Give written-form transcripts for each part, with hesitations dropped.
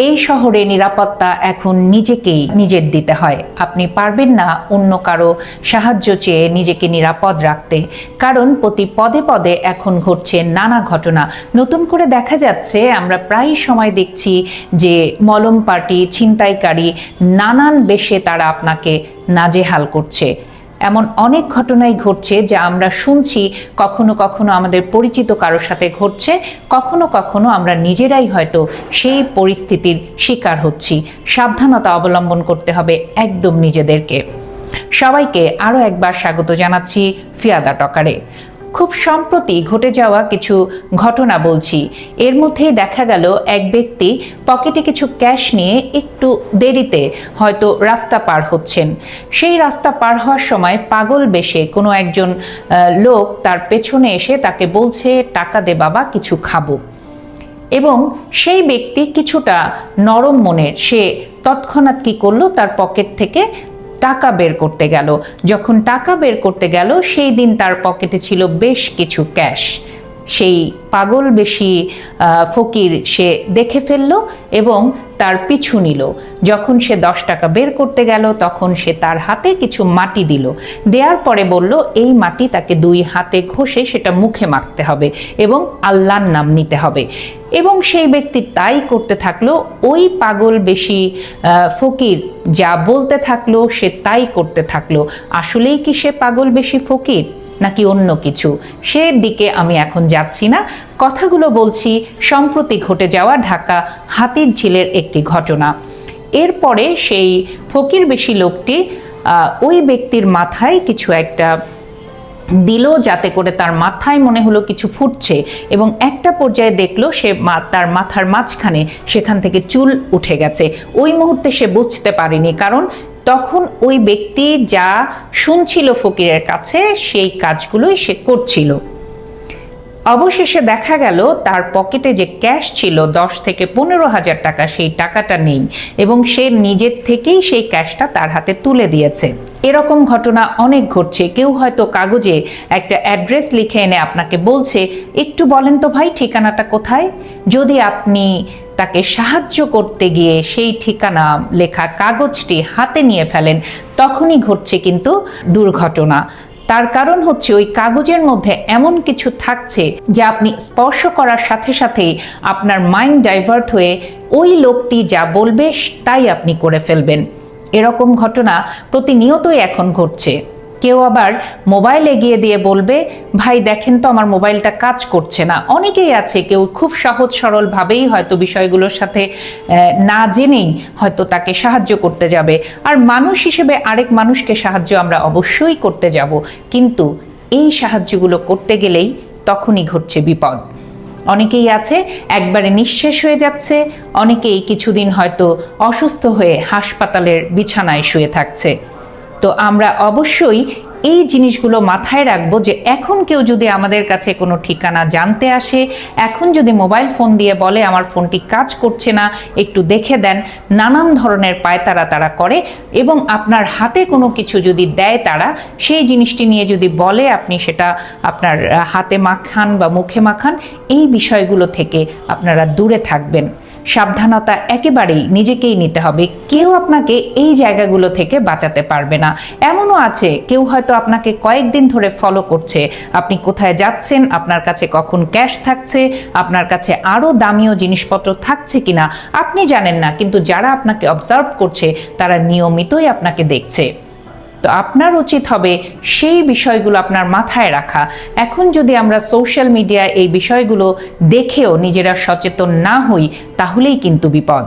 এই শহরে নিরাপত্তা এখন নিজেকেই নিজের দিতে হয়। আপনি পারবেন না অন্য কারো সাহায্য চেয়ে নিজেকে নিরাপদ রাখতে, কারণ প্রতি পদে পদে এখন ঘটছে নানা ঘটনা। নতুন করে দেখা যাচ্ছে, আমরা প্রায় সময় দেখছি যে মলম পার্টি, ছিনতাইকারী নানান বেশে তারা আপনাকে নাজেহাল করছে। এমন অনেক ঘটনাই ঘটছে যা আমরা শুনছি, কখনো কখনো আমাদের পরিচিত কারোর সাথে ঘটছে, কখনো কখনো আমরা নিজেরাই হয়তো সেই পরিস্থিতির শিকার হচ্ছি। সাবধানতা অবলম্বন করতে হবে একদম নিজেদেরকে। সবাইকে আরও একবার স্বাগত জানাচ্ছি ফিয়াদা টকারে। খুব সম্প্রতি ঘটে যাওয়া কিছু ঘটনা বলছি। এর মধ্যেই দেখা গেল এক ব্যক্তি পকেটে কিছু ক্যাশ নিয়ে একটু দেরিতে হয়তো রাস্তা পার হচ্ছেন। সেই রাস্তা পার হওয়ার সময় পাগল বেশে কোনো একজন লোক তার পেছনে এসে তাকে বলছে, টাকা দে বাবা, কিছু খাবো। এবং সেই ব্যক্তি কিছুটা নরম মনের, সে তৎক্ষণাৎ কি করলো, তার পকেট থেকে টাকা বের করতে গেল। যখন টাকা বের করতে গেল, সেই দিন তার পকেটে ছিল বেশ কিছু ক্যাশ। সেই পাগল বেশি ফকির সে দেখে ফেলল এবং তার পিছু নিল। যখন সে 10 টাকা বের করতে গেল, তখন সে তার হাতে কিছু মাটি দিল। দেওয়ার পরে বলল, এই মাটি তাকে 2 হাতে ঘষে সেটা মুখে মাখতে হবে এবং আল্লাহর নাম নিতে হবে। এবং সেই ব্যক্তি তাই করতে থাকলো। ওই পাগল বেশি ফকির যা বলতে থাকলো সে তাই করতে থাকলো। আসলেই কি সে পাগল বেশি ফকির নাকি অন্য কিছু, সে দিকে আমি এখন যাচ্ছি না। কথাগুলো বলছি সম্প্রতি ঘটে যাওয়া ঢাকা হাতিরঝিলের একটি ঘটনা। এরপরে সেই ফকির বেশি লোকটি ওই ব্যক্তির মাথায় কিছু একটা দিল, যাতে করে তার মাথায় মনে হলো কিছু ফুটছে, এবং একটা পর্যায়ে দেখলো সে তার মাথার মাঝখানে সেখান থেকে চুল উঠে গেছে। ওই মুহূর্তে সে বুঝতে পারেনি, কারণ তখন ওই ব্যক্তি যা শুনছিল ফকিরের কাছে সেই কাজগুলোই সে করছিল। অবশেষে দেখা গেল তার পকেটে যে ক্যাশ ছিল 10 থেকে 15,000 টাকা, সেই টাকাটা নেই এবং সে নিজের থেকেই সেই ক্যাশটা তার হাতে তুলে দিয়েছে। এরকম ঘটনা অনেক ঘটছে। কেউ হয়তো কাগজে একটা অ্যাড্রেস লিখে এনে আপনাকে বলছে, একটু বলেন তো ভাই ঠিকানাটা কোথায়। যদি আপনি তাকে সাহায্য করতে গিয়ে সেই ঠিকানা লেখা কাগজটি হাতে নিয়ে ফেলেন, তখনই ঘটছে কিন্তু দুর্ঘটনা। তার কারণ হচ্ছে ওই কাগজের মধ্যে এমন কিছু থাকছে যা আপনি স্পর্শ করার সাথে সাথেই আপনার মাইন্ড ডাইভার্ট হয়ে ওই লোকটি যা বলবে তাই আপনি করে ফেলবেন। এরকম ঘটনা প্রতিনিয়তই এখন ঘটছে। কেউ আবার মোবাইল এগিয়ে দিয়ে বলবে, ভাই দেখেন তো আমার মোবাইলটা কাজ করছে না। অনেকেই আছে, কেউ খুব সহজ সরল ভাবেই হয়তো বিষয়গুলোর সাথে না জেনেই হয়তো তাকে সাহায্য করতে যাবে। আর মানুষ হিসেবে আরেক মানুষকে সাহায্য আমরা অবশ্যই করতে যাব, কিন্তু এই সাহায্যগুলো করতে গেলেই তখনই ঘটছে বিপদ। অনেকেই আছে একবারে নিঃশেষ হয়ে যাচ্ছে, অনেকেই কিছুদিন হয়তো অসুস্থ হয়ে হাসপাতালের বিছানায় শুয়ে থাকছে। তো আমরা অবশ্যই এই জিনিসগুলো মাথায় রাখবো যে এখন কেউ যদি আমাদের কাছে কোনো ঠিকানা জানতে আসে, এখন যদি মোবাইল ফোন দিয়ে বলে আমার ফোনটি কাজ করছে না, একটু দেখে দেন, নানান ধরনের পায়তারা তারা করে, এবং আপনার হাতে কোনো কিছু যদি দেয় তারা, সেই জিনিসটি নিয়ে যদি বলে আপনি সেটা আপনার হাতে মাখান বা মুখে মাখান, এই বিষয়গুলো থেকে আপনারা দূরে থাকবেন। সাবধানতা একেবারেই নিজেকেই নিতে হবে। কেউ আপনাকে এই জায়গাগুলো থেকে বাঁচাতে পারবে না। এমনও আছে কেউ হয়তো আপনাকে কয়েকদিন ধরে ফলো করছে, আপনি কোথায় যাচ্ছেন, আপনার কাছে কখন ক্যাশ থাকছে, আপনার কাছে আরও দামিও জিনিসপত্র থাকছে কিনা আপনি জানেন না, কিন্তু যারা আপনাকে অবজার্ভ করছে তারা নিয়মিতই আপনাকে দেখছে। তো আপনার উচিত হবে সেই বিষয়গুলো আপনার মাথায় রাখা। এখন যদি আমরা সোশ্যাল মিডিয়ায় এই বিষয়গুলো দেখেও নিজেরা সচেতন না হই, তাহলেই কিন্তু বিপদ।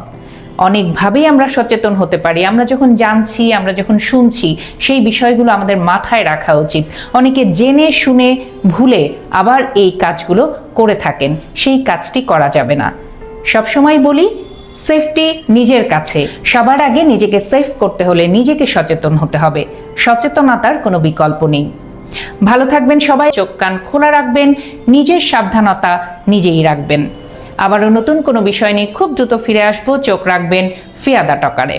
অনেকভাবেই আমরা সচেতন হতে পারি। আমরা যখন জানছি, আমরা যখন শুনছি, সেই বিষয়গুলো আমাদের মাথায় রাখা উচিত। অনেকে জেনে শুনে ভুলে আবার এই কাজগুলো করে থাকেন, সেই কাজটি করা যাবে না। সবসময় বলি, সেফটি নিজের কাছে। সবার আগে নিজেকে সেফ করতে হলে নিজেকে সচেতন হতে হবে। সচেতনতার কোনো বিকল্প নেই। ভালো থাকবেন সবাই, চোখ কান খোলা রাখবেন, নিজের সাবধানতা নিজেই রাখবেন। আবারও নতুন কোনো বিষয় নিয়ে খুব দ্রুত ফিরে আসবো। চোখ রাখবেন ফিয়াদা টকারে।